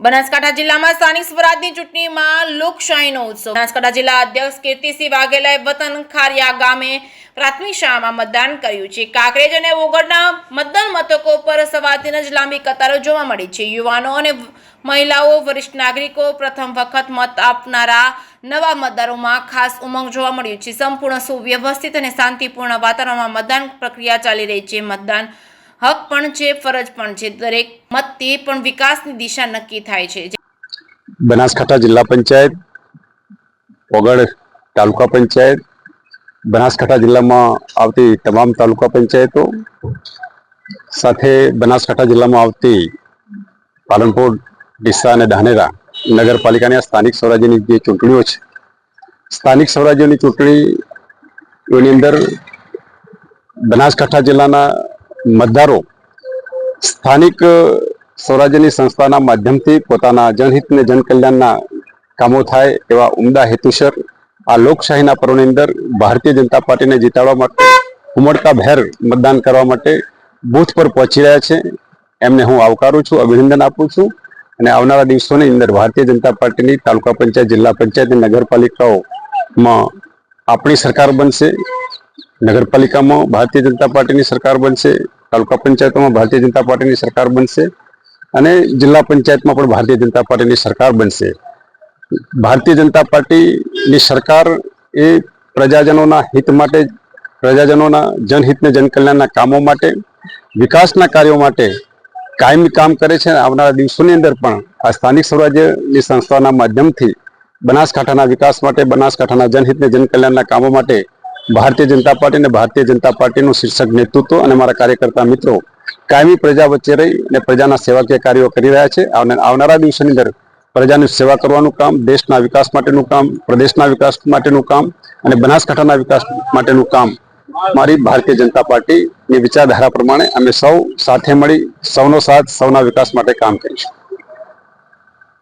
બનાસકાંઠા જિલ્લામાં સ્થાનિક સ્વરાજની ચૂંટણીમાં લોકશાહીનો ઉત્સવ। બનાસકાંઠા જિલ્લા અધ્યક્ષ કીર્તિસિંહ વાઘેલાએ વતન ખારિયા ગામે પ્રાથમિક શાળામાં મતદાન કર્યું છે। કાંકરેજ અને ઓગળના મતદાન મથકો પર સવારથી જ લાંબી કતારો જોવા મળી છે। યુવાનો અને મહિલાઓ, વરિષ્ઠ નાગરિકો, પ્રથમ વખત મત આપનારા નવા મતદારોમાં ખાસ ઉમંગ જોવા મળ્યું છે। સંપૂર્ણ સુવ્યવસ્થિત અને શાંતિપૂર્ણ વાતાવરણમાં મતદાન પ્રક્રિયા ચાલી રહી છે। મતદાન હક પણ છે, ફરજ પણ છે। દરેક મતથી પણ વિકાસની દિશા નક્કી થાય છે। બનાસકાંઠા જિલ્લા પંચાયત, ઓગળ તાલુકા પંચાયત, બનાસકાંઠા જિલ્લામાં આવતી તમામ તાલુકા પંચાયતો સાથે બનાસકાંઠા જિલ્લામાં આવતી પાલનપુર, ડીસા અને ધાનેરા નગરપાલિકાની સ્થાનિક સ્વરાજ્યની જે ચૂંટણીઓ છે, સ્થાનિક સ્વરાજ્યની ચૂંટણીઓની અંદર બનાસકાંઠા જિલ્લાના મતદારો સ્થાનિક સ્વરાજ્યની સંસ્થાના માધ્યમથી પોતાના જનહિત અને જનકલ્યાણના કામો થાય એવા ઉમદા હેતુસર આ લોકશાહીના પર્વની અંદર ભારતીય જનતા પાર્ટીને જીતાડવા માટે ઉમળકાભેર મતદાન કરવા માટે બૂથ પર પહોંચી રહ્યા છે। એમને હું આવકારું છું, અભિનંદન આપું છું અને આવનારા દિવસોની અંદર ભારતીય જનતા પાર્ટીની તાલુકા પંચાયત, જિલ્લા પંચાયત અને નગરપાલિકાઓમાં આપણી સરકાર બનશે। નગરપાલિકામાં ભારતીય જનતા પાર્ટીની સરકાર બનશે, તાલુકા પંચાયતોમાં ભારતીય જનતા પાર્ટીની સરકાર બનશે અને જિલ્લા પંચાયતમાં પણ ભારતીય જનતા પાર્ટીની સરકાર બનશે। ભારતીય જનતા પાર્ટીની સરકાર એ પ્રજાજનોના હિત માટે, પ્રજાજનોના જનહિત અને જનકલ્યાણના કામો માટે, વિકાસના કાર્યો માટે કાયમી કામ કરે છે। આવનારા દિવસોની અંદર પણ આ સ્થાનિક સ્વરાજ્યની સંસ્થાના માધ્યમથી બનાસકાંઠાના વિકાસ માટે, બનાસકાંઠાના જનહિત અને જનકલ્યાણના કામો માટે ભારતીય જનતા પાર્ટી અને ભારતીય જનતા પાર્ટીનું શીર્ષક નેતૃત્વ અને મારા કાર્યકર્તા મિત્રો કાયમી પ્રજા વચ્ચે રહી અને પ્રજાના સેવાકીય કાર્યો કરી રહ્યા છે। આવનારા દિવસોની અંદર પ્રજાની સેવા કરવાનું કામ, દેશના વિકાસ માટેનું કામ, પ્રદેશના વિકાસ માટેનું કામ અને બનાસકાંઠાના વિકાસ માટેનું કામ મારી ભારતીય જનતા પાર્ટીની વિચારધારા પ્રમાણે અમે સૌ સાથે મળી સૌનો સાથ, સૌના વિકાસ માટે કામ કરીશું।